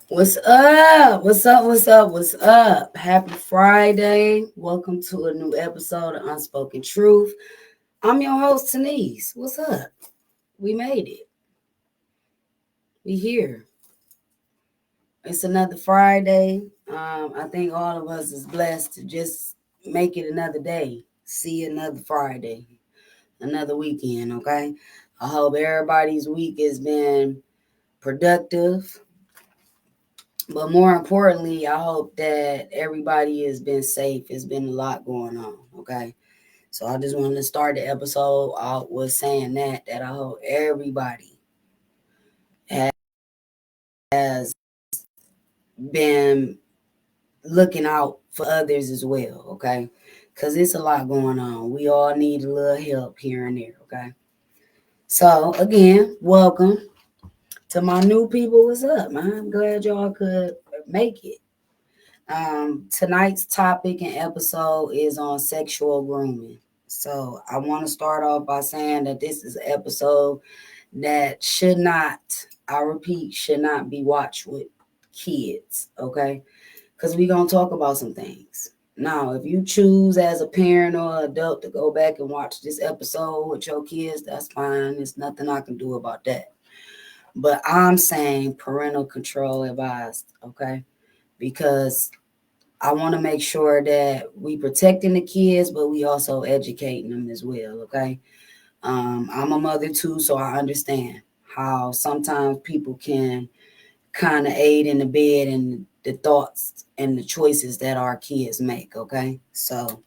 What's up? What's up? What's up? What's up? Happy Friday. Welcome to a new episode of Unspoken Truth. I'm your host, Tanise. What's up? We made it. We here. It's another Friday. I think all of us is blessed to just make it another day. See another Friday, another weekend, okay? I hope everybody's week has been productive. But more importantly, I hope that everybody has been safe. It's been a lot going on. Okay. So I just wanted to start the episode out with saying that I hope everybody has been looking out for others as well. Okay. Because it's a lot going on. We all need a little help here and there. Okay. So again, welcome to my new people. What's up, man? I'm glad y'all could make it. Tonight's topic and episode is on sexual grooming. So I want to start off by saying that this is an episode that should not, I repeat, should not be watched with kids, okay? Because we're going to talk about some things. Now, if you choose as a parent or adult to go back and watch this episode with your kids, that's fine. There's nothing I can do about that. But I'm saying parental control advised, okay? Because I want to make sure that we protecting the kids, but we also educating them as well. Okay. I'm a mother too, so I understand how sometimes people can kind of aid in the bed and the thoughts and the choices that our kids make. Okay. So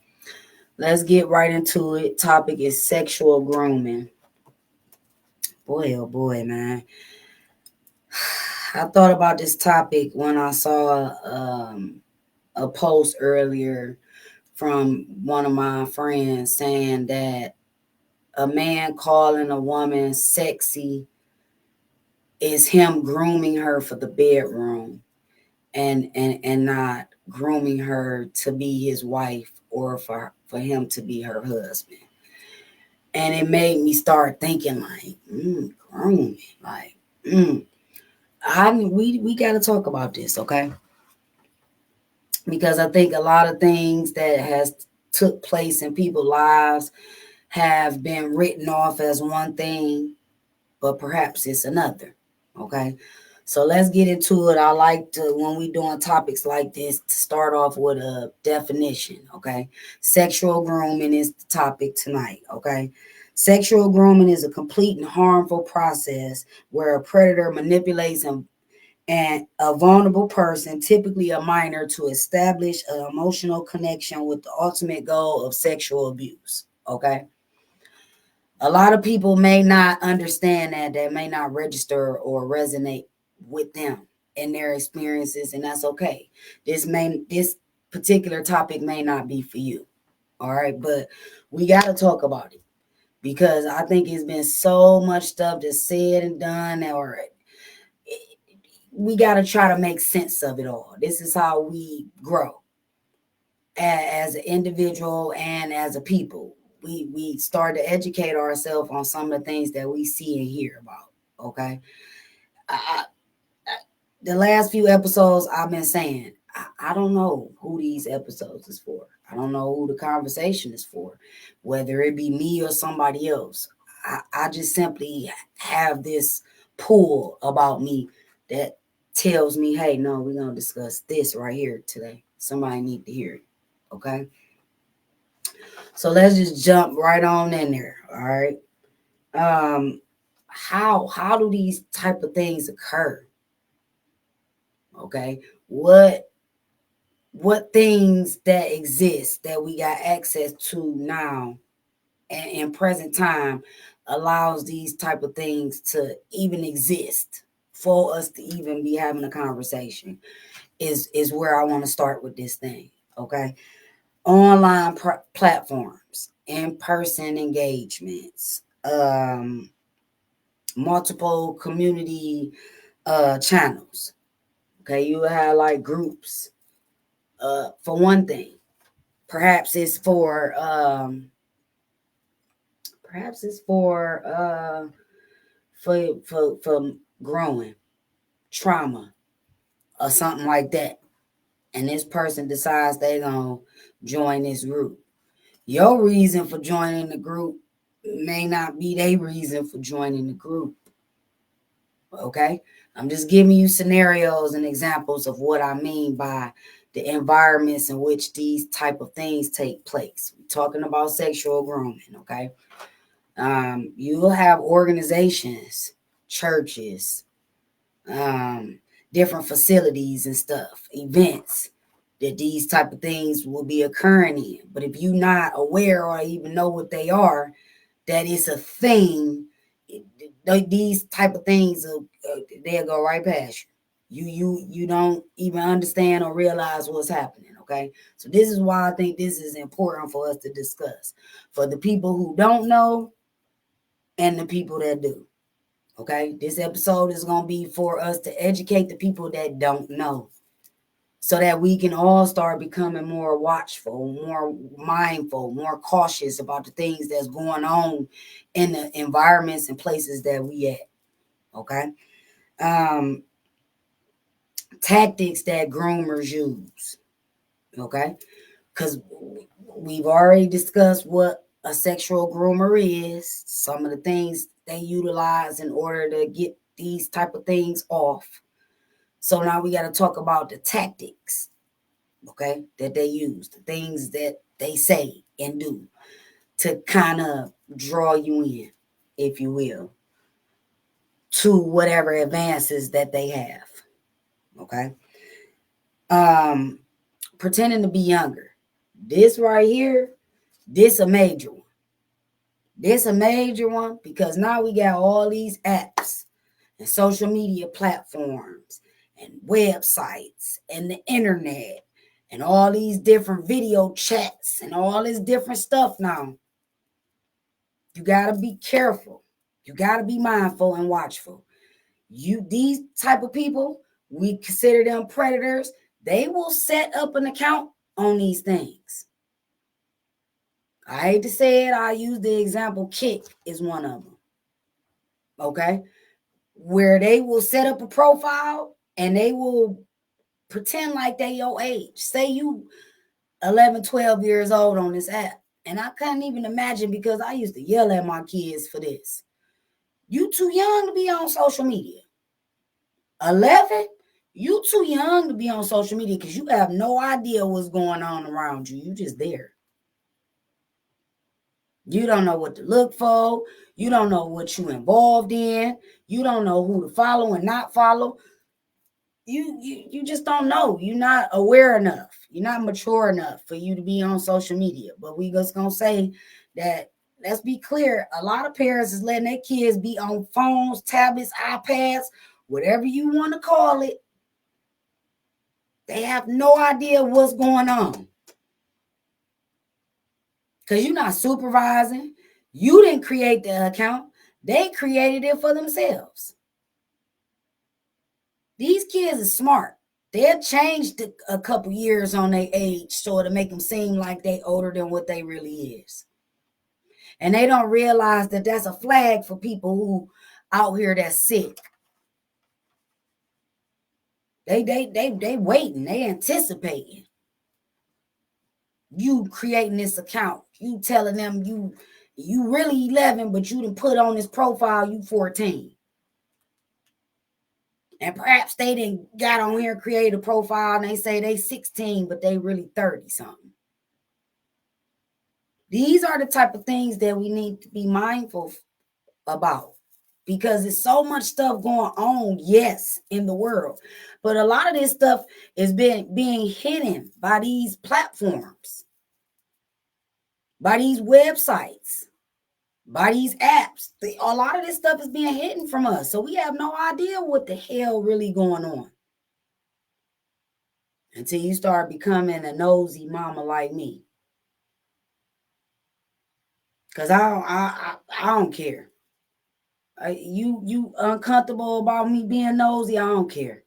let's get right into it. Topic is sexual grooming. Boy, oh boy, man. I thought about this topic when I saw a post earlier from one of my friends saying that a man calling a woman sexy is him grooming her for the bedroom and not grooming her to be his wife or for him to be her husband. And it made me start thinking like, grooming, like, we got to talk about this, okay? Because I think a lot of things that has took place in people's lives have been written off as one thing, but perhaps it's another. Okay. So let's get into it. I like to, when we doing topics like this, to start off with a definition. Okay. Sexual grooming is the topic tonight. Okay. Sexual grooming is a complete and harmful process where a predator manipulates and a vulnerable person, typically a minor, to establish an emotional connection with the ultimate goal of sexual abuse. Okay. A lot of people may not understand that may not register or resonate with them in their experiences, and that's okay. This particular topic may not be for you. All right, but we got to talk about it because I think it's been so much stuff that's said and done, or we got to try to make sense of it all. This is how we grow as an individual and as a people. We start to educate ourselves on some of the things that we see and hear about. Okay, I, the last few episodes I've been saying I don't know who these episodes is for. I don't know who the conversation is for, whether it be me or somebody else. I just simply have this pull about me that tells me, hey, no, we're gonna discuss this right here today. Somebody need to hear it. Okay. So let's just jump right on in there. All right. Um, how do these type of things occur? Okay. What things that exist that we got access to now and in present time allows these type of things to even exist for us to even be having a conversation is where I want to start with this thing. Okay. Online platforms, in-person engagements, multiple community channels. Okay, you have like groups. For one thing, perhaps it's for perhaps it's for growing trauma. or something like that. And this person decides they're going to join this group. Your reason for joining the group may not be their reason for joining the group. Okay? I'm just giving you scenarios and examples of what I mean by the environments in which these type of things take place. We're talking about sexual grooming, okay? You'll have organizations, churches, different facilities and stuff, events that these type of things will be occurring in. But if you're not aware or even know what they are, that it's a thing, these type of things, they'll go right past you. You don't even understand or realize what's happening, okay? So this is why I think this is important for us to discuss. For the people who don't know and the people that do. Okay, this episode is going to be for us to educate the people that don't know so that we can all start becoming more watchful, more mindful, more cautious about the things that's going on in the environments and places that we at. Okay, tactics that groomers use. Okay, because we've already discussed what a sexual groomer is, some of the things they utilize in order to get these type of things off. So now we got to talk about the tactics, okay, that they use, the things that they say and do to kind of draw you in, if you will, to whatever advances that they have. Okay. Pretending to be younger. This right here, this a major one. This a major one because now we got all these apps and social media platforms and websites and the internet and all these different video chats and all this different stuff now. You got to be careful. You got to be mindful and watchful. These type of people, we consider them predators. They will set up an account on these things. I hate to say it, I use the example Kick is one of them. Okay? Where they will set up a profile and they will pretend like they your age. Say you 11, 12 years old on this app. And I couldn't even imagine because I used to yell at my kids for this. You too young to be on social media. 11? You too young to be on social media because you have no idea what's going on around you. You just there. You don't know what to look for. You don't know what you involved in. You don't know who to follow and not follow. You just don't know. You're not aware enough. You're not mature enough for you to be on social media. But we just gonna say that, let's be clear, a lot of parents is letting their kids be on phones, tablets, iPads, whatever you want to call it. They have no idea what's going on. Because you're not supervising. You didn't create the account. They created it for themselves. These kids are smart. They'll change a couple years on their age so to make them seem like they older than what they really is. And they don't realize that that's a flag for people who out here that's sick. They waiting. They anticipating. You creating this account. You telling them you really 11, but you done put on this profile you 14. And perhaps they didn't got on here, create a profile, and they say they 16, but they really 30 something. These are the type of things that we need to be mindful about because there's so much stuff going on, yes, in the world. But a lot of this stuff is being hidden by these platforms, by these websites, by these apps. A lot of this stuff is being hidden from us. So we have no idea what the hell really going on until you start becoming a nosy mama like me. Because I don't care. You uncomfortable about me being nosy? I don't care.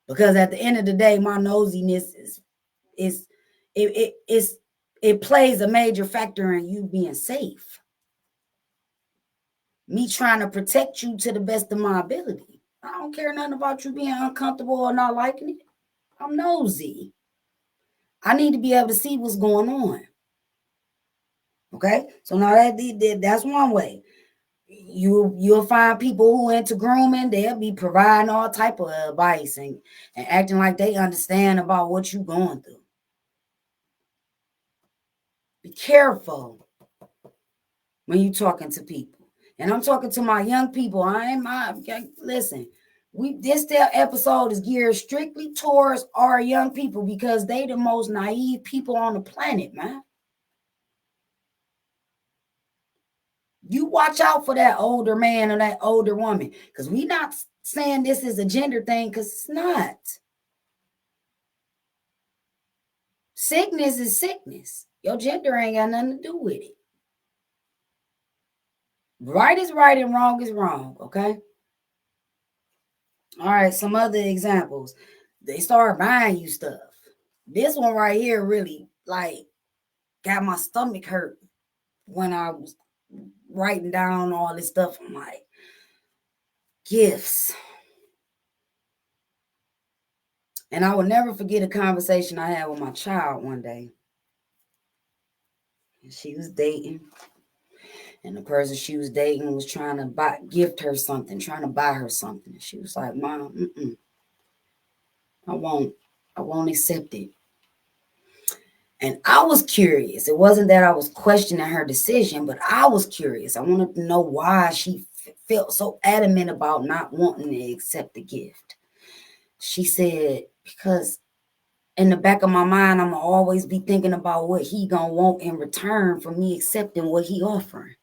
Because at the end of the day, my nosiness it plays a major factor in you being safe. Me trying to protect you to the best of my ability. I don't care nothing about you being uncomfortable or not liking it. I'm nosy. I need to be able to see what's going on. Okay, so now that's one way. You'll find people who into grooming. They'll be providing all type of advice and acting like they understand about what you're going through. Be careful when you're talking to people. And I'm talking to my young people. Listen. This episode is geared strictly towards our young people because they the most naive people on the planet, man. You watch out for that older man or that older woman, because we not saying this is a gender thing, because it's not. Sickness is sickness. Your gender ain't got nothing to do with it. Right is right and wrong is wrong, okay? All right, some other examples. They start buying you stuff. This one right here really, like, got my stomach hurt when I was writing down all this stuff. I'm like, gifts. And I will never forget a conversation I had with my child one day. She was dating, and the person she was dating was trying to gift her something, trying to buy her something. She was like, "Mom, I won't accept it." And I was curious. It wasn't that I was questioning her decision, but I was curious. I wanted to know why she felt so adamant about not wanting to accept the gift. She said, because in the back of my mind, I'm gonna always be thinking about what he gonna want in return for me accepting what he offering.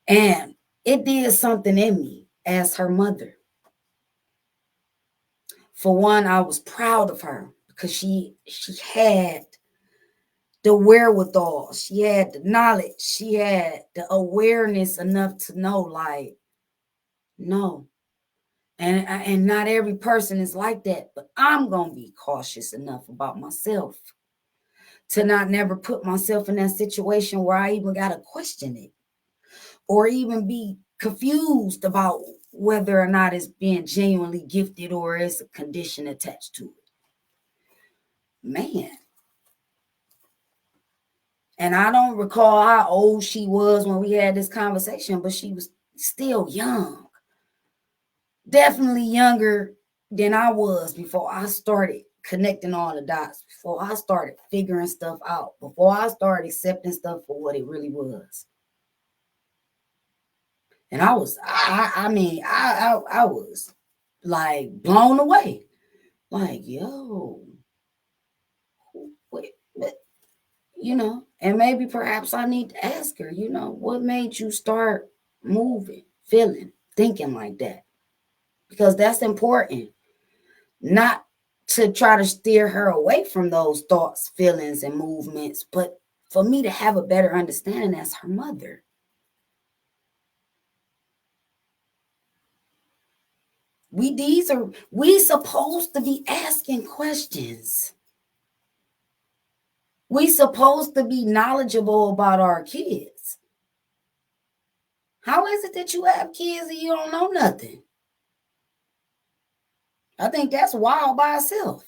And it did something in me as her mother. For one, I was proud of her because she had the wherewithal, she had the knowledge, she had the awareness enough to know, like, no. And not every person is like that, but I'm gonna be cautious enough about myself to not never put myself in that situation where I even gotta question it or even be confused about whether or not it's being genuinely gifted or it's a condition attached to it. Man. And I don't recall how old she was when we had this conversation, but she was still young. Definitely younger than I was before I started connecting all the dots, before I started figuring stuff out, before I started accepting stuff for what it really was. And I was, I was like blown away. Like, yo, wait, but, and maybe perhaps I need to ask her, what made you start moving, feeling, thinking like that? Because that's important. Not to try to steer her away from those thoughts, feelings, and movements, but for me to have a better understanding as her mother. We supposed to be asking questions. We supposed to be knowledgeable about our kids. How is it that you have kids and you don't know nothing? I think that's wild by itself.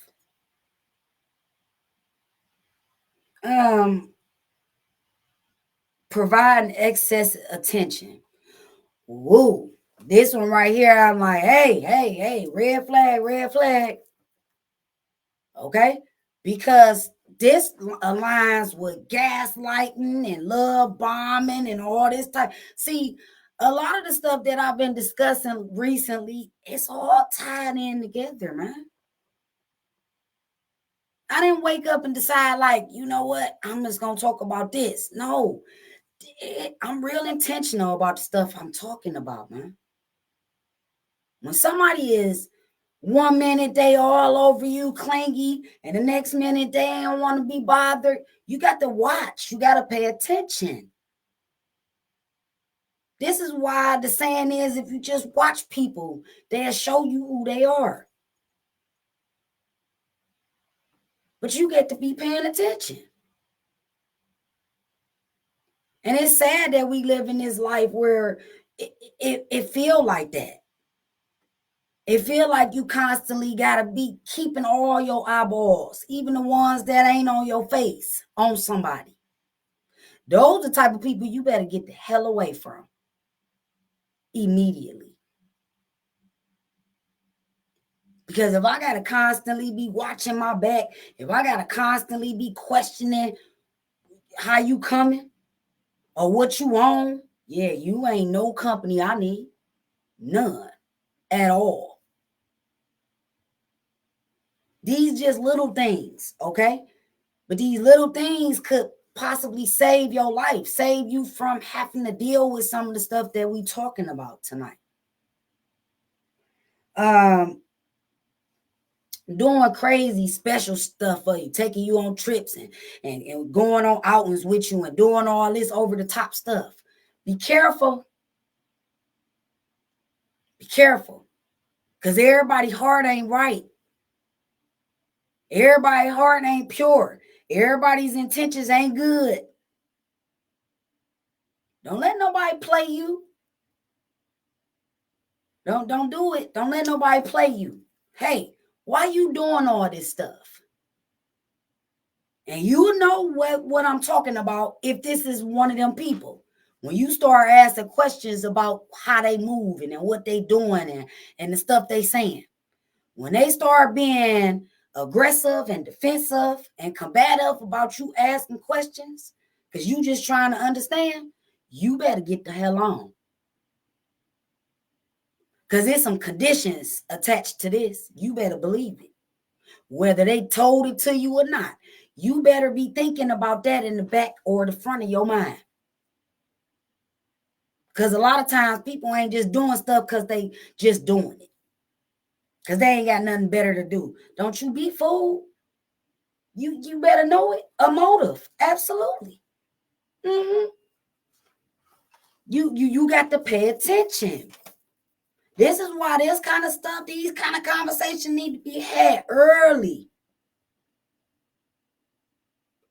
Providing excess attention. Whoa. This one right here, I'm like, hey, red flag. Okay? Because this aligns with gaslighting and love bombing and all this type. See, a lot of the stuff that I've been discussing recently, it's all tied in together, man. I didn't wake up and decide, like, you know what, I'm just going to talk about this. No, I'm real intentional about the stuff I'm talking about, man. When somebody is 1 minute they all over you, clingy, and the next minute they don't want to be bothered, you got to watch. You got to pay attention. This is why the saying is, if you just watch people, they'll show you who they are. But you get to be paying attention. And it's sad that we live in this life where it feel like that. It feel like you constantly gotta be keeping all your eyeballs, even the ones that ain't on your face, on somebody. Those are the type of people you better get the hell away from immediately. Because if I gotta constantly be watching my back, if I gotta constantly be questioning how you coming or what you on, yeah, you ain't no company I need. None at all. These just little things, okay? But these little things could possibly save your life, save you from having to deal with some of the stuff that we talking about tonight. Doing crazy special stuff for you, taking you on trips and going on outings with you and doing all this over the top stuff. Be careful. Be careful. Because everybody's heart ain't right. Everybody's heart ain't pure. Everybody's intentions ain't good. Don't let nobody play you. Don't do it. Don't let nobody play you. Hey, why you doing all this stuff? And you know what I'm talking about if this is one of them people. When you start asking questions about how they moving and what they doing and the stuff they saying. When they start being aggressive and defensive and combative about you asking questions, because you just trying to understand, you better get the hell on. Because there's some conditions attached to this. You better believe it. Whether they told it to you or not, you better be thinking about that in the back or the front of your mind. Because a lot of times people ain't just doing stuff because they just doing it. Because they ain't got nothing better to do. Don't you be fooled. You better know it. A motive. Absolutely. Mm-hmm. You got to pay attention. This is why this kind of stuff, these kind of conversations need to be had early.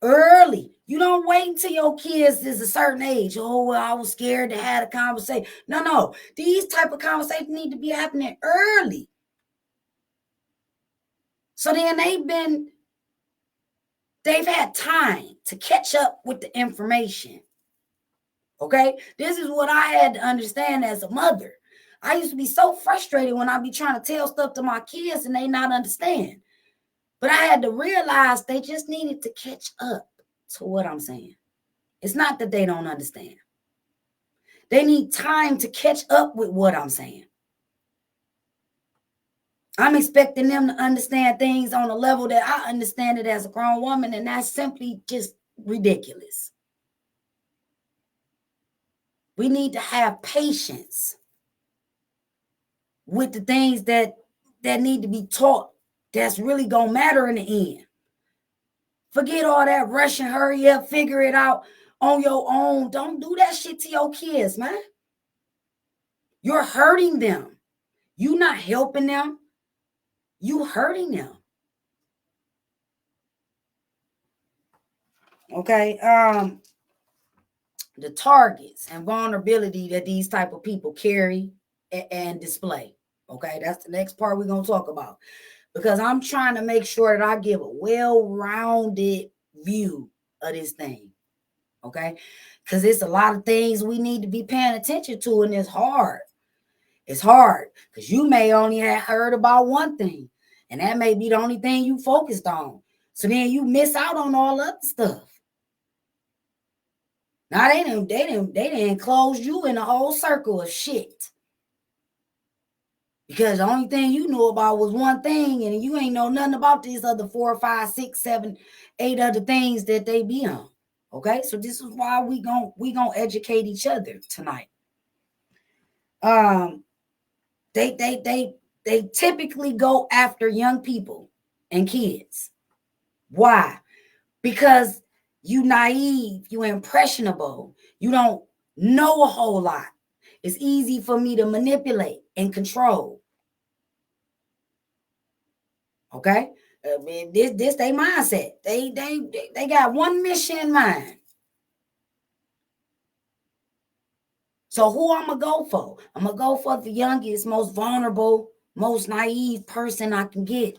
Early. You don't wait until your kids is a certain age. Oh, well, I was scared to have a conversation. No. These type of conversations need to be happening early. So then they've had time to catch up with the information. Okay? This is what I had to understand as a mother. I used to be so frustrated when I be trying to tell stuff to my kids and they not understand. But I had to realize they just needed to catch up to what I'm saying. It's not that they don't understand. They need time to catch up with what I'm saying. I'm expecting them to understand things on a level that I understand it as a grown woman, and that's simply just ridiculous. We need to have patience with the things that need to be taught that's really going to matter in the end. Forget all that rush and hurry up, figure it out on your own. Don't do that shit to your kids, man. You're hurting them. You're not helping them. You hurting them. Okay. The targets and vulnerability that these type of people carry and display. Okay, that's the next part we're gonna talk about. Because I'm trying to make sure that I give a well-rounded view of this thing. Okay. Because it's a lot of things we need to be paying attention to, and it's hard. It's hard because you may only have heard about one thing, and that may be the only thing you focused on. So then you miss out on all other stuff. Now they didn't close you in a whole circle of shit. Because the only thing you knew about was one thing, and you ain't know nothing about these other 4, 5, 6, 7, 8 other things that they be on. Okay, so this is why we gonna educate each other tonight. They typically go after young people and kids. Why? Because you naive, you impressionable, you don't know a whole lot. It's easy for me to manipulate and control. Okay, this they mindset. They got one mission in mind. So who I'm gonna go for? I'm gonna go for the youngest, most vulnerable most naive person I can get.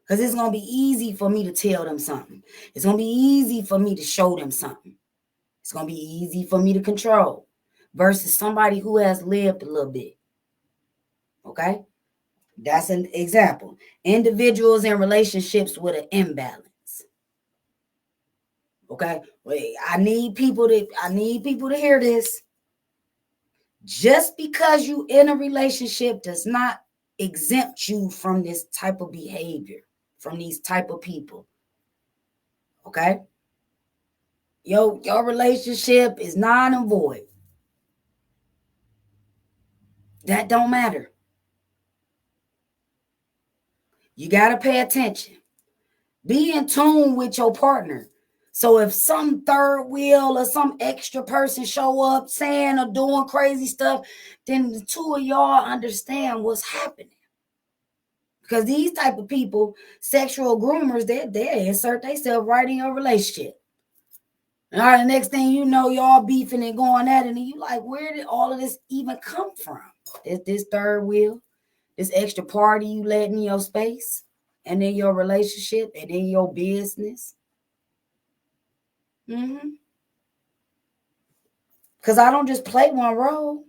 Because it's going to be easy for me to tell them something. It's going to be easy for me to show them something. It's going to be easy for me to control versus somebody who has lived a little bit. Okay? That's an example. Individuals in relationships with an imbalance. Okay? Wait, I need people to hear this. Just because you in a relationship does not exempt you from this type of behavior, from these type of people. Okay? Your relationship is non and void. That don't matter. You got to pay attention. Be in tune with your partner. So if some third wheel or some extra person show up saying or doing crazy stuff, then the two of y'all understand what's happening. Because these type of people, sexual groomers, they insert themselves right in your relationship. All right, the next thing you know, y'all beefing and going at it, and you like, where did all of this even come from? This third wheel, this extra party you let in your space, and in your relationship, and in your business. Because I don't just play one role.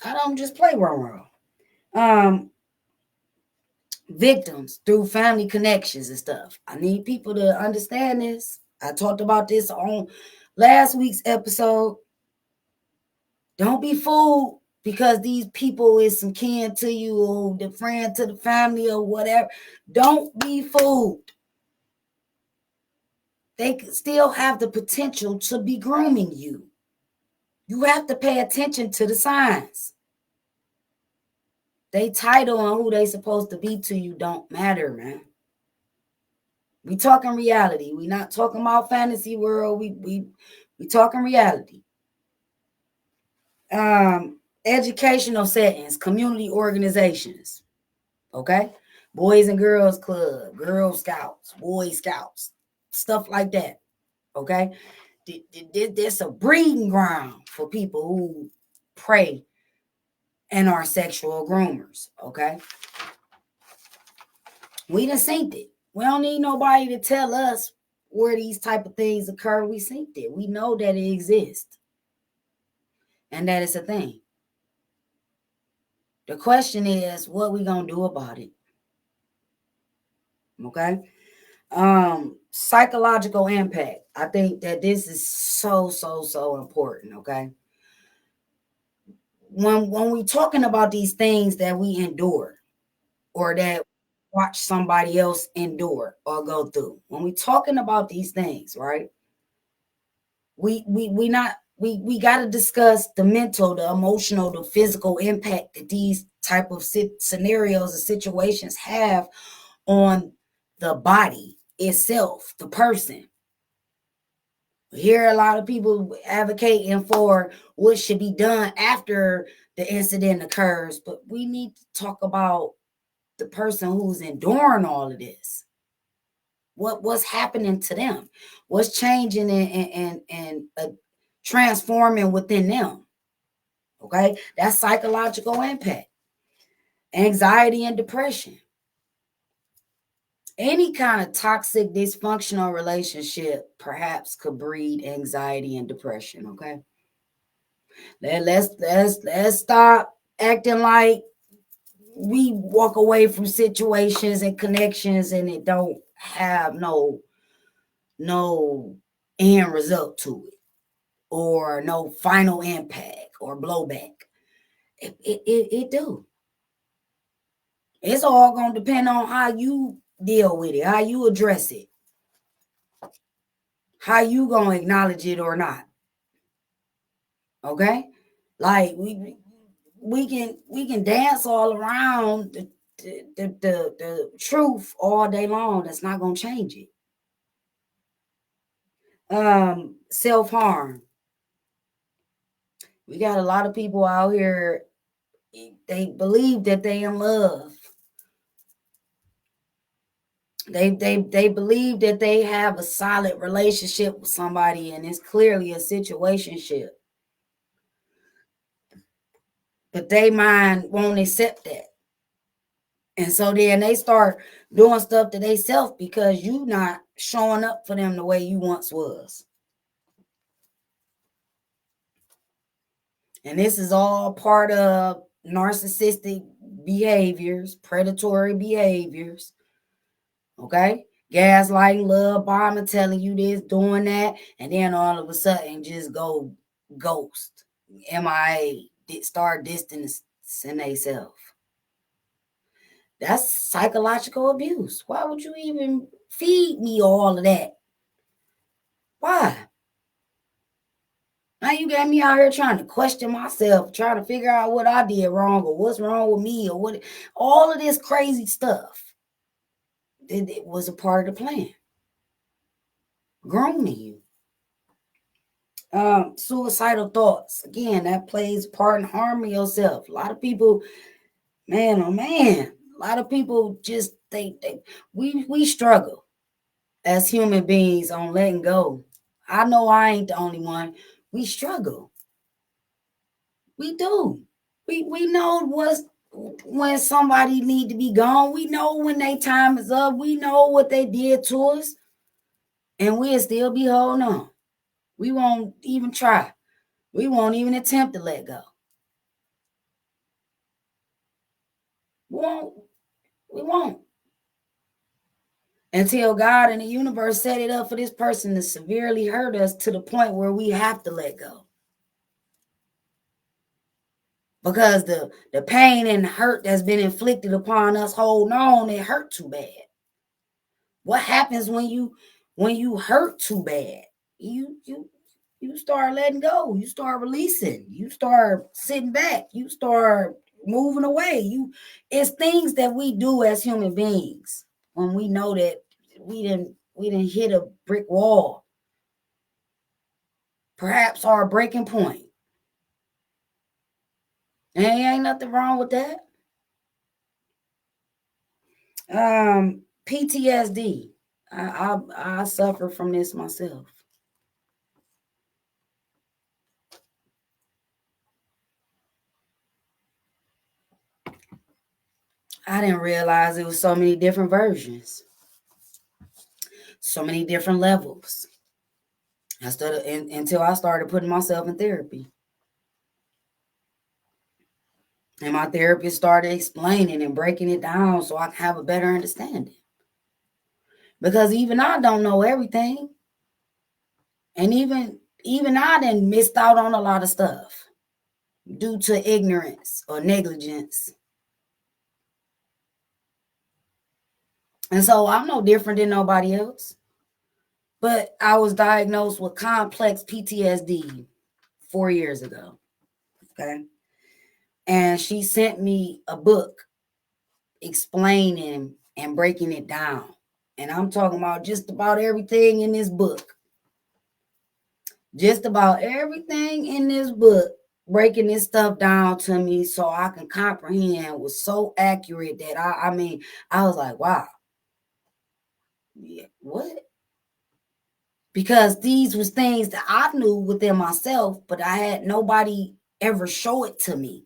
I don't just play one role. Victims through family connections and stuff. I need people to understand this. I talked about this on last week's episode. Don't be fooled because these people is some kin to you or the friend to the family or whatever. Don't be fooled. They still have the potential to be grooming you. You have to pay attention to the signs. They title and who they supposed to be to you don't matter, man. We talking reality. We not talking about fantasy world. We talking reality. Educational settings, community organizations. Okay? Boys and Girls Club, Girl Scouts, Boy Scouts, stuff like that. Okay? There's a breeding ground for people who prey and are sexual groomers. Okay? We done synced it. We don't need nobody to tell us where these type of things occur. We synced it. We know that it exists. And that is a thing. The question is, what we gonna do about it? Okay. Psychological impact. I think that this is so important. Okay. When we talking about these things that we endure or that watch somebody else endure or go through, when we talking about these things, right? We got to discuss the mental, the emotional, the physical impact that these type of scenarios and situations have on the body itself, the person. We hear a lot of people advocating for what should be done after the incident occurs, but we need to talk about the person who's enduring all of this. What's happening to them? What's changing and transforming within them? Okay, that's psychological impact. Anxiety and depression. Any kind of toxic, dysfunctional relationship perhaps could breed anxiety and depression. Okay, let's stop acting like we walk away from situations and connections and it don't have no end result to it or no final impact or blowback. It do. It's all gonna depend on how you deal with it, how you address it, how you gonna acknowledge it or not. Okay, like we can dance all around the truth all day long. That's not gonna change it. Self-harm. We got a lot of people out here, they believe that they in love. They believe that they have a solid relationship with somebody and it's clearly a situationship. but they mind won't accept that. And so then they start doing stuff to themselves because you not showing up for them the way you once was. And this is all part of narcissistic behaviors, predatory behaviors. Okay? Gaslighting, love bombing, telling you this, doing that, and then all of a sudden just go ghost. MIA, start distancing themselves. That's psychological abuse. Why would you even feed me all of that? Why? Now you got me out here trying to question myself, trying to figure out what I did wrong or what's wrong with me or what. All of this crazy stuff. It was a part of the plan. Grooming you. Suicidal thoughts. Again, that plays a part in harming yourself. A lot of people, man, oh man, a lot of people just think that we struggle as human beings on letting go. I know I ain't the only one. We struggle. We do. We know what's when somebody need to be gone. We know when their time is up. We know what they did to us, and we'll still be holding on. We won't even try. We won't even attempt to let go. We won't. We won't. Until God and the universe set it up for this person to severely hurt us to the point where we have to let go. Because the pain and hurt that's been inflicted upon us holding on, it hurt too bad. What happens when you hurt too bad? You start letting go. You start releasing. You start sitting back. You start moving away. It's things that we do as human beings when we know that we didn't hit a brick wall. Perhaps our breaking point. And ain't nothing wrong with that. PTSD. I suffer from this myself. I didn't realize it was so many different versions, so many different levels. Until I started putting myself in therapy. And my therapist started explaining and breaking it down so I can have a better understanding. Because even I don't know everything. And even I done missed out on a lot of stuff due to ignorance or negligence. And so I'm no different than nobody else. But I was diagnosed with complex PTSD 4 years ago. Okay. And she sent me a book explaining and breaking it down. And I'm talking about just about everything in this book. Just about everything in this book, breaking this stuff down to me so I can comprehend, was so accurate that I was like, wow. Yeah, what? Because these was things that I knew within myself, but I had nobody ever show it to me.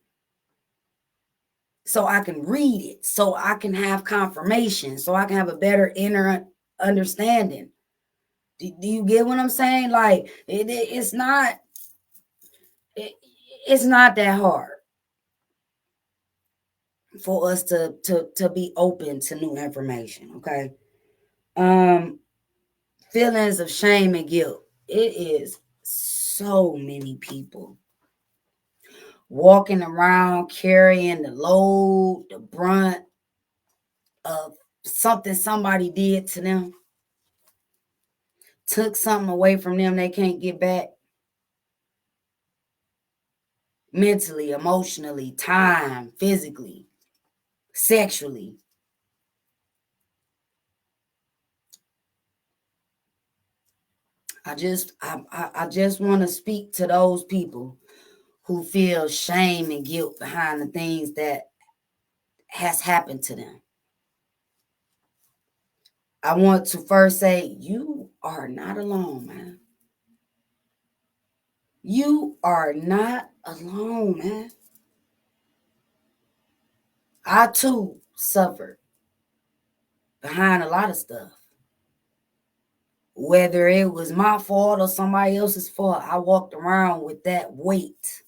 So I can read it, so I can have confirmation, so I can have a better inner understanding. Do you get what I'm saying? Like it's not that hard for us to be open to new information. Okay. Feelings of shame and guilt. It is so many people walking around carrying the load, the brunt of something somebody did to them, took something away from them they can't get back. Mentally, emotionally, time, physically, sexually. I just want to speak to those people who feel shame and guilt behind the things that has happened to them. I want to first say, you are not alone, man. You are not alone, man. I too suffered behind a lot of stuff. Whether it was my fault or somebody else's fault, I walked around with that weight,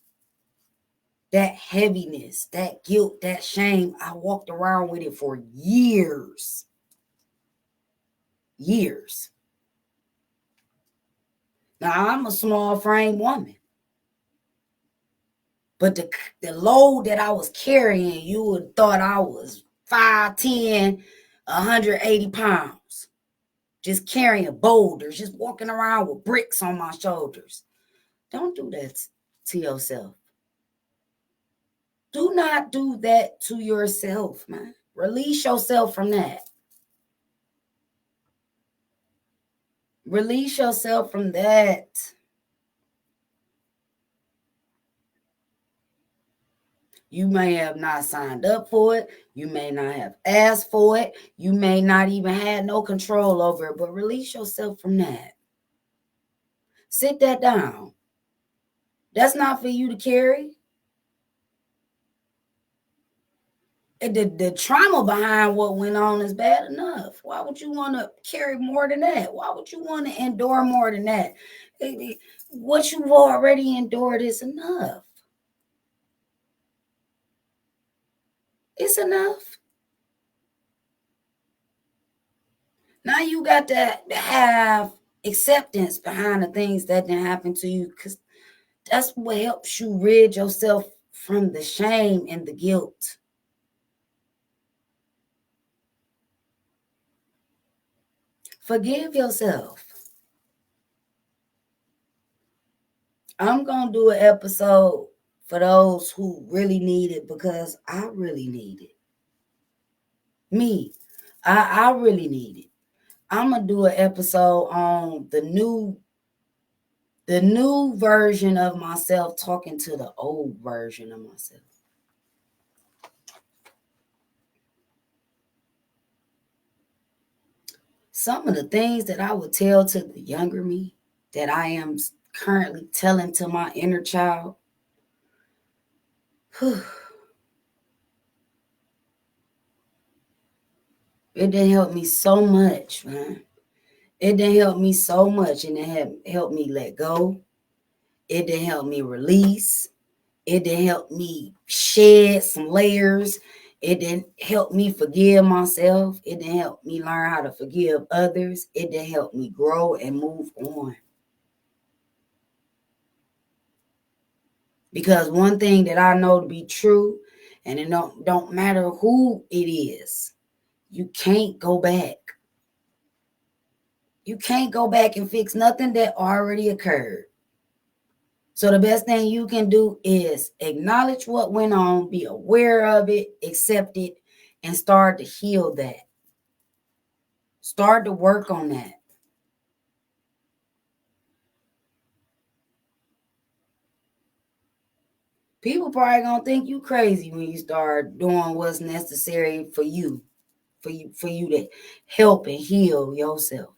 that heaviness, that guilt, that shame. I walked around with it for years. Years. Now, I'm a small frame woman. But the load that I was carrying, you would have thought I was 5'10", 180 pounds. Just carrying boulders, just walking around with bricks on my shoulders. Don't do that to yourself. Do not do that to yourself, man. Release yourself from that. Release yourself from that. You may have not signed up for it. You may not have asked for it. You may not even have no control over it, but release yourself from that. Sit that down. That's not for you to carry. The trauma behind what went on is bad enough. Why would you want to carry more than that? Why would you want to endure more than that? What you've already endured is enough. It's enough. Now you got to have acceptance behind the things that didn't happen to you, because that's what helps you rid yourself from the shame and the guilt. Forgive yourself. I'm going to do an episode for those who really need it, because I really need it. Me, I really need it. I'm going to do an episode on the new version of myself talking to the old version of myself. Some of the things that I would tell to the younger me that I am currently telling to my inner child. It didn't help me so much, man. It didn't help me so much, and it helped me let go. It didn't help me release. It didn't help me shed some layers. It didn't help me forgive myself. It didn't help me learn how to forgive others. It didn't help me grow and move on. Because one thing that I know to be true, and it don't matter who it is, you can't go back. You can't go back and fix nothing that already occurred. So the best thing you can do is acknowledge what went on, be aware of it, accept it, and start to heal that. Start to work on that. People probably gonna think you crazy when you start doing what's necessary for you to help and heal yourself.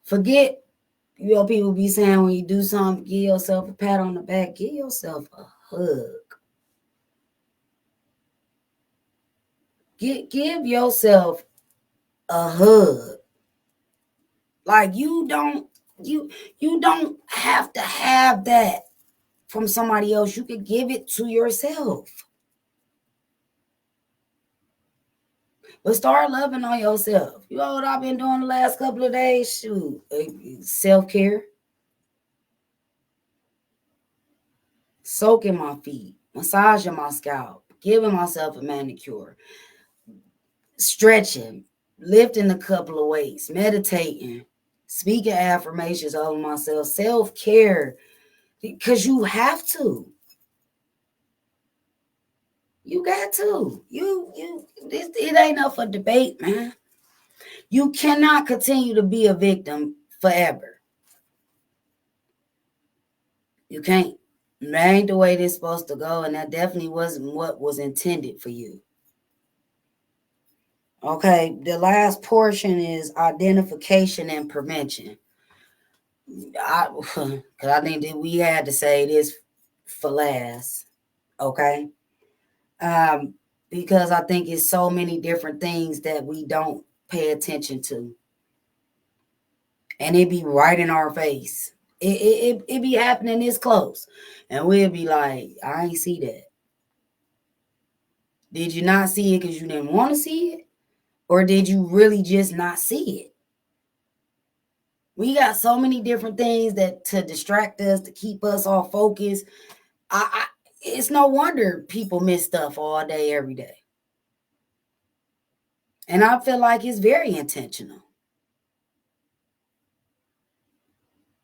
Forget, people be saying when you do something, give yourself a pat on the back, give yourself a hug. Give yourself a hug. Like you don't have to have that from somebody else. You can give it to yourself. But start loving on yourself. You know what I've been doing the last couple of days? Shoot, self-care. Soaking my feet, massaging my scalp, giving myself a manicure, stretching, lifting a couple of weights, meditating, speaking affirmations over myself, self-care, because you have to. You got to. It ain't up for debate, man. You cannot continue to be a victim forever. You can't. That ain't the way this supposed to go, and that definitely wasn't what was intended for you. Okay, the last portion is identification and prevention. because I think that we had to say this for last, okay? Um, because I think it's so many different things that we don't pay attention to, and it be right in our face. It be happening this close, and we'll be like, I ain't see that. Did you not see it because you didn't want to see it? Or did you really just not see it? We got so many different things that to distract us, to keep us off focus. It's no wonder people miss stuff all day, every day. And I feel like it's very intentional.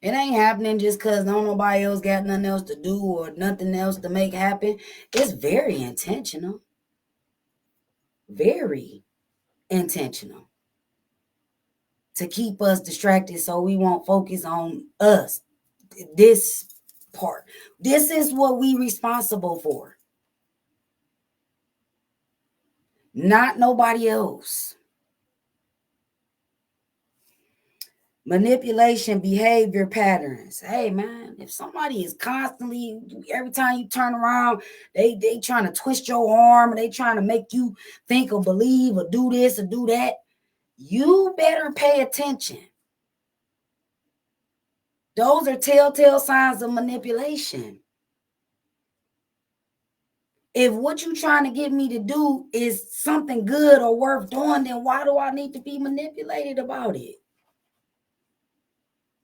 It ain't happening just because don't nobody else got nothing else to do or nothing else to make happen. It's very intentional. Very intentional. To keep us distracted so we won't focus on us. This part. This is what we responsible for. Not nobody else. Manipulation behavior patterns. Hey man, if somebody is constantly, every time you turn around, they trying to twist your arm, or they trying to make you think or believe or do this or do that, you better pay attention. Those are telltale signs of manipulation. If what you trying to get me to do is something good or worth doing, then why do I need to be manipulated about it?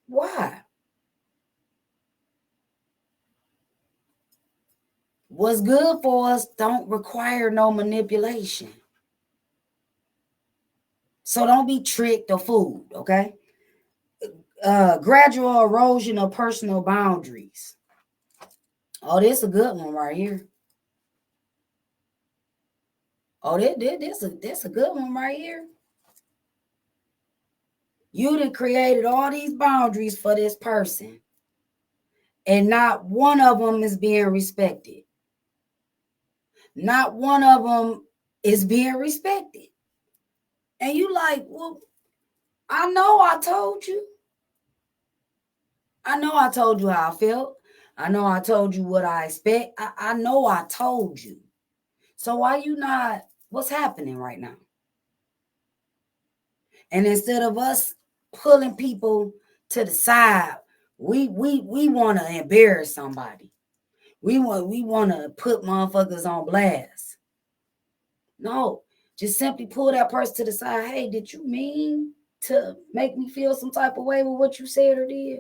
Why? What's good for us don't require no manipulation. So don't be tricked or fooled, okay? Gradual erosion of personal boundaries. Oh, this is a good one right here. Oh, this a good one right here. You done created all these boundaries for this person, and not one of them is being respected. Not one of them is being respected. And you like, well, I know I told you. I know I told you how I felt. I know I told you what I expect. I know I told you. So why you not, what's happening right now? And instead of us pulling people to the side, we want to embarrass somebody. We want to put motherfuckers on blast. No, just simply pull that person to the side. Hey, did you mean to make me feel some type of way with what you said or did?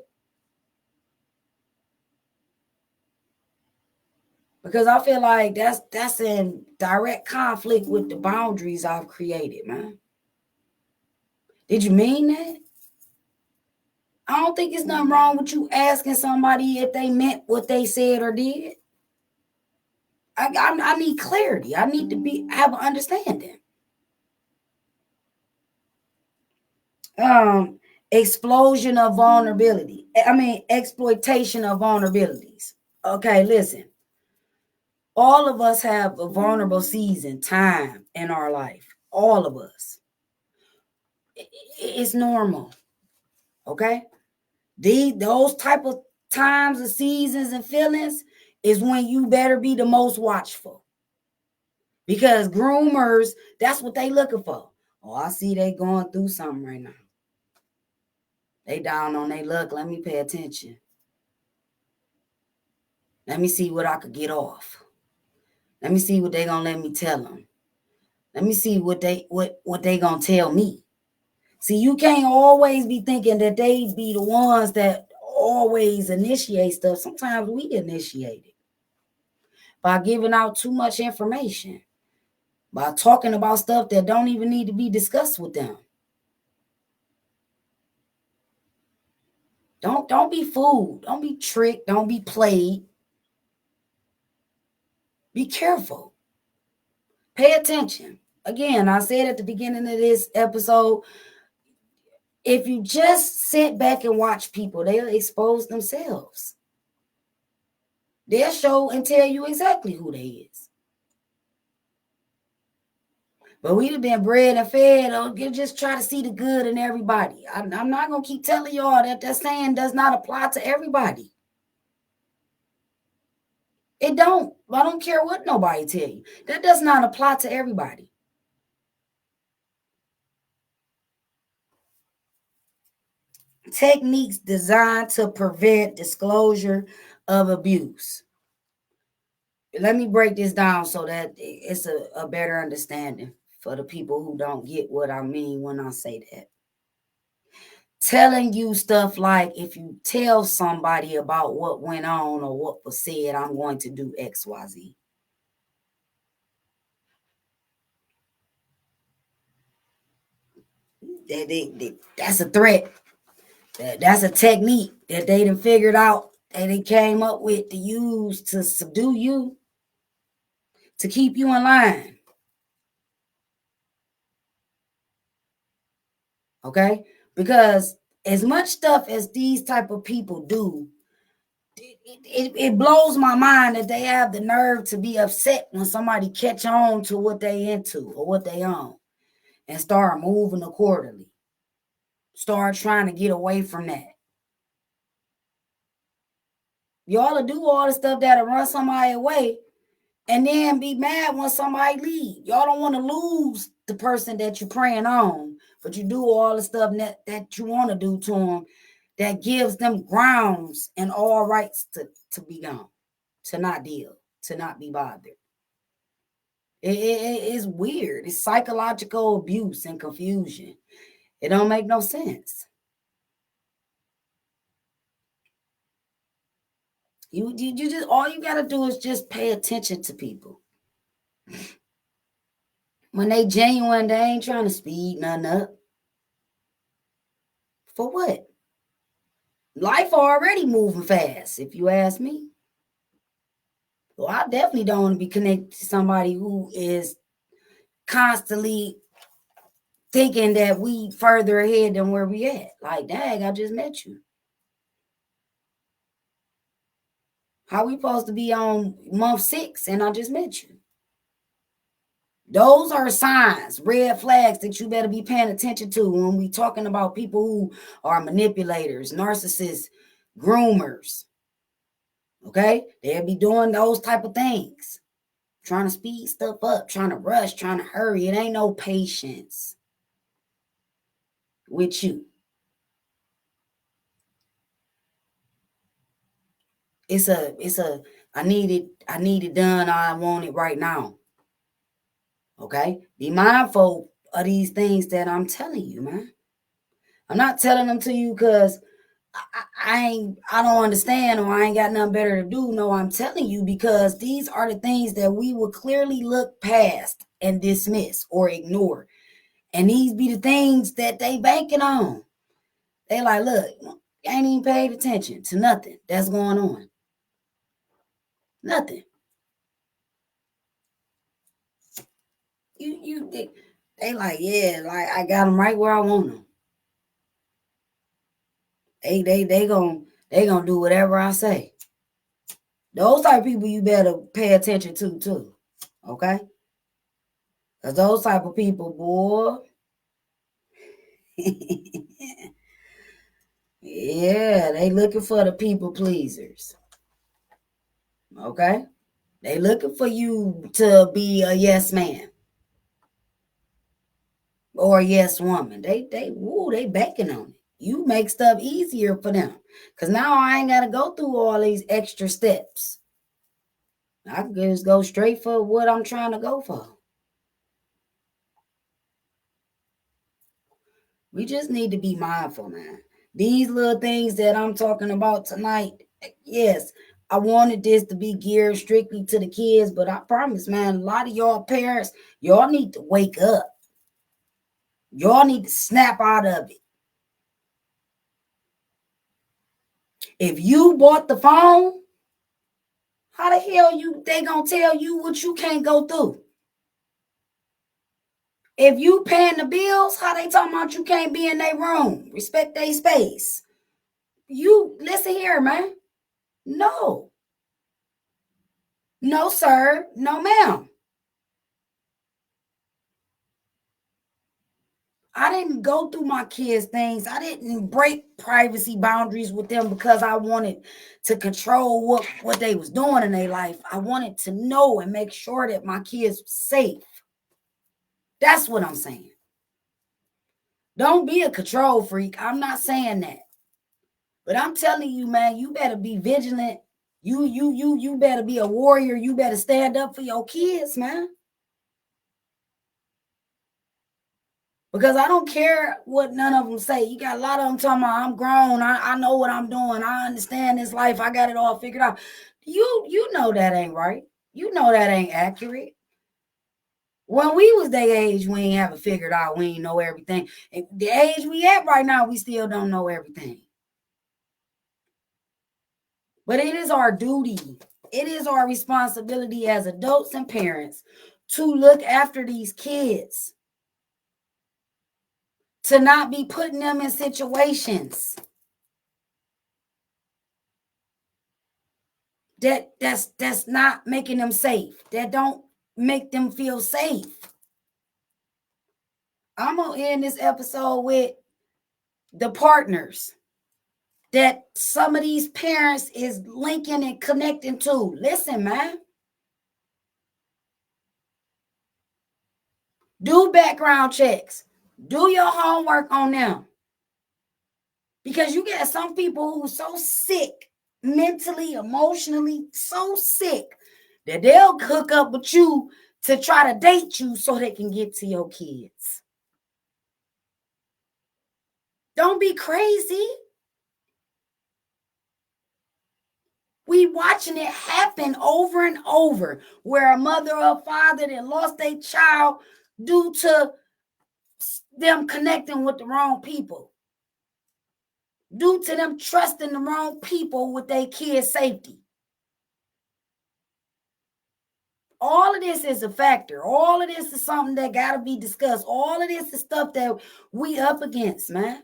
Because I feel like that's in direct conflict with the boundaries I've created, man. Did you mean that? I don't think it's nothing wrong with you asking somebody if they meant what they said or did. I need clarity. I need to have an understanding. Explosion of vulnerability. Exploitation of vulnerabilities. Okay, listen. All of us have a vulnerable season, time in our life. All of us. It's normal. Okay? Those type of times and seasons and feelings is when you better be the most watchful. Because groomers, that's what they looking for. Oh, I see they going through something right now. They down on their luck. Let me pay attention. Let me see what I could get off. Let me see what they gonna let me tell them. Let me see what they gonna tell me. See, you can't always be thinking that they be the ones that always initiate stuff. Sometimes we initiate it by giving out too much information, by talking about stuff that don't even need to be discussed with them. Don't be fooled. Don't be tricked. Don't be played. Be careful. Pay attention. Again, I said at the beginning of this episode, if you just sit back and watch people, they'll expose themselves. They'll show and tell you exactly who they is. But we'd have been bred and fed. Oh, you just try to see the good in everybody. I'm not gonna keep telling y'all that saying does not apply to everybody. It don't. I don't care what nobody tell you. That does not apply to everybody. Techniques designed to prevent disclosure of abuse. Let me break this down so that it's a better understanding for the people who don't get what I mean when I say that. Telling you stuff like, if you tell somebody about what went on or what was said, I'm going to do XYZ. That's a threat. That's a technique that they done figured out and they came up with to use to subdue you, to keep you in line. Okay? Because as much stuff as these type of people do, it blows my mind that they have the nerve to be upset when somebody catch on to what they into or what they own and start moving accordingly. Start trying to get away from that. Y'all will do all the stuff that'll run somebody away and then be mad when somebody leave. Y'all don't want to lose the person that you're praying on, but you do all the stuff that you want to do to them that gives them grounds and all rights to be gone, to not deal, to not be bothered. It's weird. It's psychological abuse and confusion. It don't make no sense. You just, all you gotta do is just pay attention to people. When they genuine, they ain't trying to speed nothing up. For what? Life already moving fast, if you ask me. Well, I definitely don't want to be connected to somebody who is constantly thinking that we further ahead than where we at. Like, dang, I just met you. How we supposed to be on month 6 and I just met you? Those are signs, red flags that you better be paying attention to when we talking about people who are manipulators, narcissists, groomers. Okay? They'll be doing those type of things. Trying to speed stuff up, trying to rush, trying to hurry. It ain't no patience with you. It's a I need it done. I want it right now. Okay? Be mindful of these things that I'm telling you, man. I'm not telling them to you because I don't understand or I ain't got nothing better to do. No, I'm telling you because these are the things that we will clearly look past and dismiss or ignore. And these be the things that they banking on. They like, look, ain't even paid attention to nothing that's going on. Nothing. They like, yeah, like I got them right where I want them. They gonna do whatever I say. Those type of people you better pay attention to too. Okay? Because those type of people, boy. Yeah, they looking for the people pleasers. Okay? They looking for you to be a yes man or a yes woman. They banking on it. You make stuff easier for them. Cause now I ain't gotta go through all these extra steps. I can just go straight for what I'm trying to go for. We just need to be mindful, man. These little things that I'm talking about tonight, yes, I wanted this to be geared strictly to the kids, but I promise, man, a lot of y'all parents, y'all need to wake up. Y'all need to snap out of it. If you bought the phone, how the hell they gonna tell you what you can't go through? If you paying the bills, how they talking about you can't be in their room? Respect their space. You listen here, man. No. No, sir. No, ma'am. I didn't go through my kids' things. I didn't break privacy boundaries with them because I wanted to control what they was doing in their life. I wanted to know and make sure that my kids were safe. That's what I'm saying. Don't be a control freak. I'm not saying that. But I'm telling you, man, you better be vigilant. You better be a warrior. You better stand up for your kids, man. Because I don't care what none of them say. You got a lot of them talking about, I'm grown. I know what I'm doing. I understand this life. I got it all figured out. You know that ain't right. You know that ain't accurate. When we was their age, we ain't have it figured out. We ain't know everything. And the age we at right now, we still don't know everything. But it is our duty. It is our responsibility as adults and parents to look after these kids, to not be putting them in situations that's not making them safe, that don't make them feel safe. I'm gonna end this episode with the partners that some of these parents is linking and connecting to. Listen, man. Do background checks. Do your homework on them. Because you get some people who are so sick, mentally, emotionally, so sick, that they'll hook up with you to try to date you so they can get to your kids. Don't be crazy. We watching it happen over and over, where a mother or father that lost their child due to them connecting with the wrong people, due to them trusting the wrong people with their kids' safety. All of this is a factor. All of this is something that got to be discussed. All of this is stuff that we up against, man.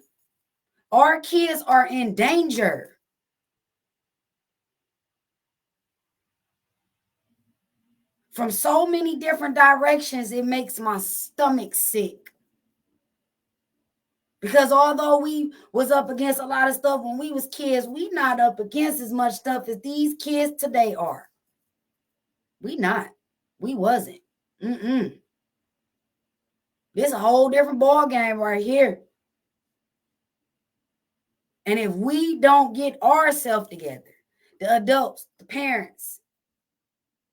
Our kids are in danger. From so many different directions, it makes my stomach sick. Because although we was up against a lot of stuff when we was kids, we not up against as much stuff as these kids today are. We not. We wasn't. This a whole different ball game right here. And if we don't get ourselves together, the adults, the parents,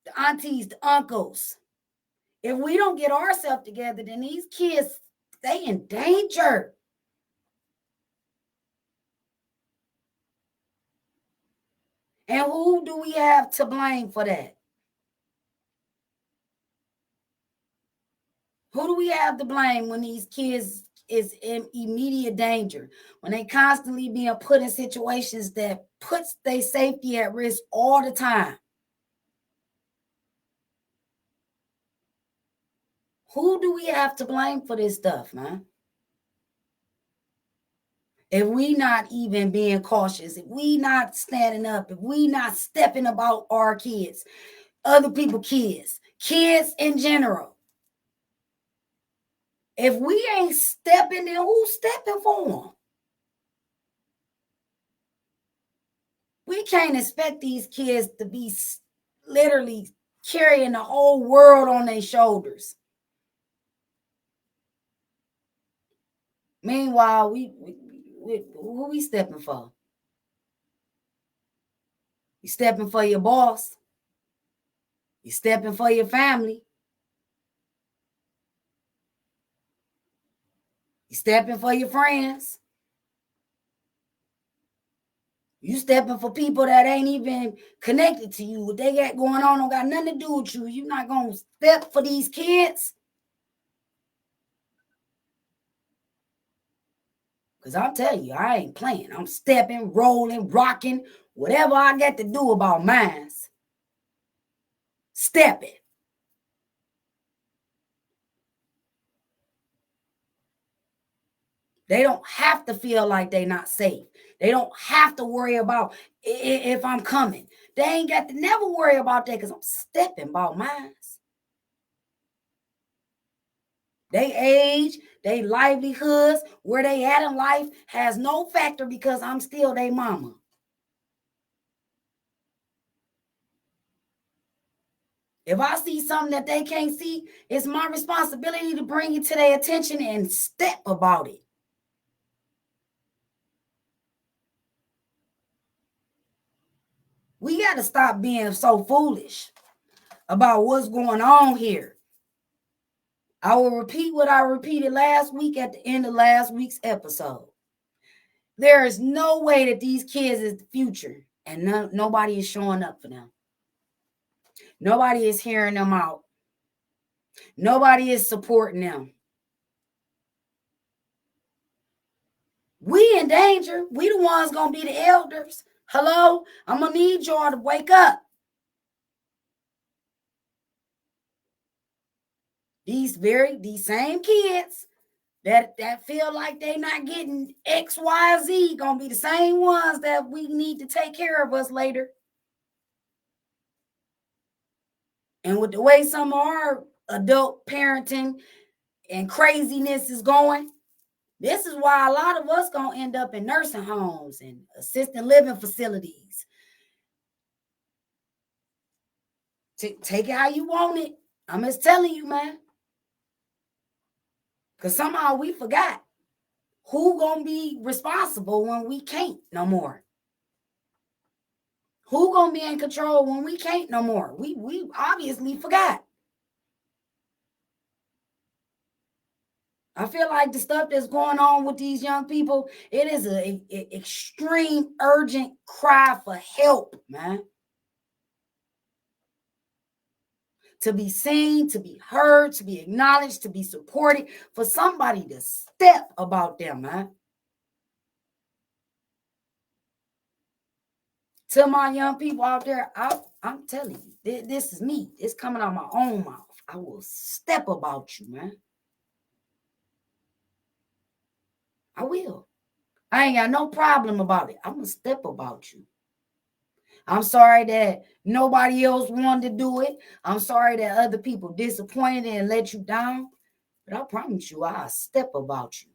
the aunties, the uncles, if we don't get ourselves together, then these kids, they in danger. And who do we have to blame for that? Who do we have to blame when these kids is in immediate danger, when they constantly being put in situations that puts their safety at risk all the time? Who do we have to blame for this stuff, man? If we not even being cautious, if we not standing up, if we not stepping about our kids, other people kids in general, if we ain't stepping, then who's stepping for them? We can't expect these kids to be literally carrying the whole world on their shoulders. Meanwhile, who we stepping for? You stepping for your boss. You stepping for your family. You stepping for your friends. You stepping for people that ain't even connected to you. What they got going on don't got nothing to do with you. You're not going to step for these kids. Because I'm telling you, I ain't playing. I'm stepping, rolling, rocking, whatever I got to do about mine. Stepping. They don't have to feel like they're not safe. They don't have to worry about if I'm coming. They ain't got to never worry about that because I'm stepping about mine. They age, they livelihoods, where they at in life has no factor because I'm still their mama. If I see something that they can't see, it's my responsibility to bring it to their attention and step about it. We got to stop being so foolish about what's going on here. I will repeat what I repeated last week at the end of last week's episode. There is no way that these kids is the future, and nobody is showing up for them. Nobody is hearing them out. Nobody is supporting them. We in danger. We the ones gonna be the elders. Hello? I'm gonna need y'all to wake up. These same kids that feel like they not getting X, Y, Z gonna be the same ones that we need to take care of us later. And with the way some of our adult parenting and craziness is going, this is why a lot of us gonna end up in nursing homes and assisted living facilities. Take it how you want it. I'm just telling you, man. Because somehow we forgot who gonna be responsible when we can't no more. Who gonna be in control when we can't no more? We obviously forgot. I feel like the stuff that's going on with these young people, it is an extreme urgent cry for help, man. To be seen, to be heard, to be acknowledged, to be supported, for somebody to step about them, man. To my young people out there, I'm telling you, this is me. It's coming out of my own mouth. I will step about you, man. I will. I ain't got no problem about it. I'm going to step about you. I'm sorry that nobody else wanted to do it. I'm sorry that other people disappointed and let you down. But I promise you, I'll step about you.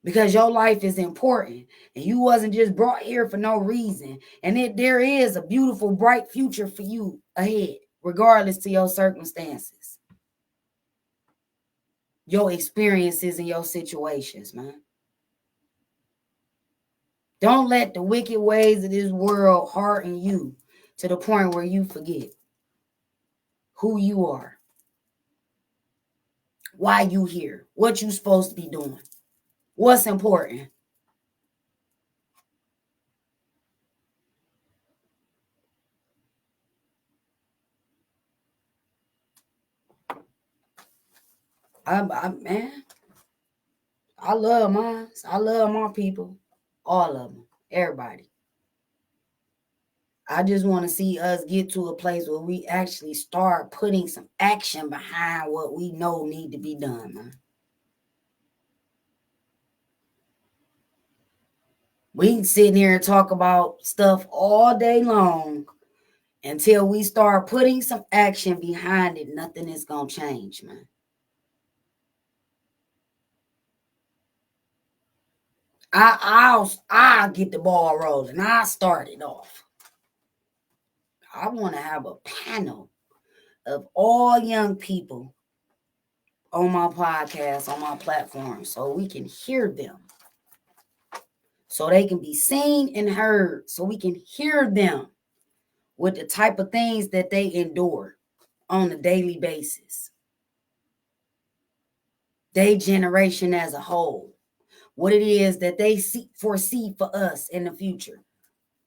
Because your life is important. And you wasn't just brought here for no reason. And there is a beautiful, bright future for you ahead, regardless to your circumstances, your experiences, and your situations, man. Don't let the wicked ways of this world harden you to the point where you forget who you are, why you here, what you supposed to be doing, what's important. Man, I love mine. I love my people, all of them, everybody. I just want to see us get to a place where we actually start putting some action behind what we know need to be done, man. We can sit here and talk about stuff all day long until we start putting some action behind it. Nothing is going to change, man. I'll get the ball rolling. I'll start it off. I want to have a panel of all young people on my podcast, on my platform, so we can hear them. So they can be seen and heard. So we can hear them with the type of things that they endure on a daily basis. Their generation as a whole. What it is that they foresee for us in the future.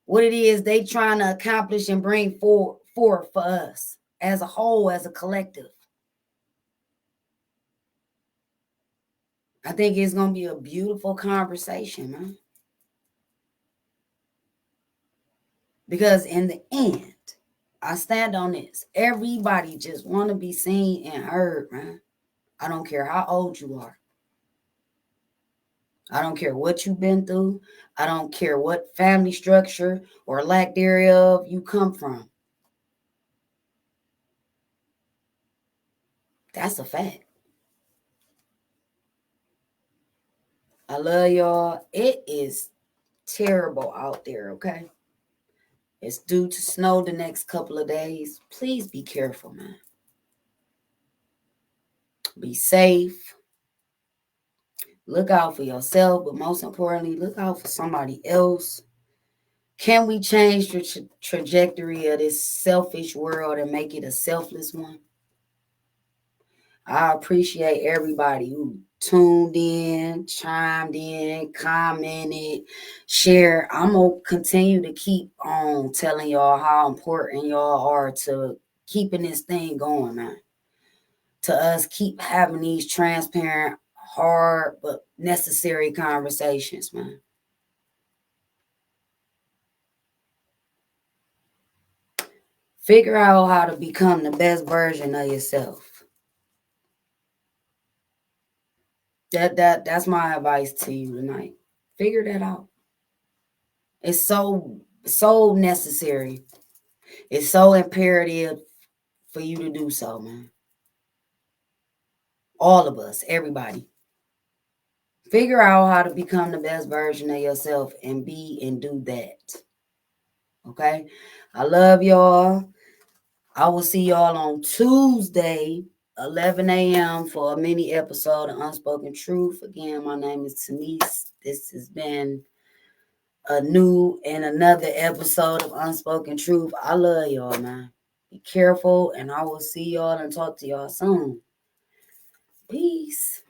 What it is they trying to accomplish and bring forth for us as a whole, as a collective. I think it's going to be a beautiful conversation, man. Because in the end, I stand on this. Everybody just want to be seen and heard, man. I don't care how old you are. I don't care what you've been through. I don't care what family structure or lack thereof you come from. That's a fact. I love y'all. It is terrible out there, okay? It's due to snow the next couple of days. Please be careful, man. Be safe. Look out for yourself, but most importantly, look out for somebody else. Can we change the trajectory of this selfish world and make it a selfless one? I appreciate everybody who tuned in, chimed in, commented, shared. I'm going to continue to keep on telling y'all how important y'all are to keeping this thing going, man. To us keep having these transparent, hard, but necessary conversations, man. Figure out how to become the best version of yourself. That's my advice to you tonight. Figure that out. It's so necessary. It's so imperative for you to do so, man. All of us, everybody. Figure out how to become the best version of yourself and be and do that. Okay? I love y'all. I will see y'all on Tuesday, 11 a.m. for a mini episode of Unspoken Truth. Again, my name is Tanise. This has been a new and another episode of Unspoken Truth. I love y'all, man. Be careful, and I will see y'all and talk to y'all soon. Peace.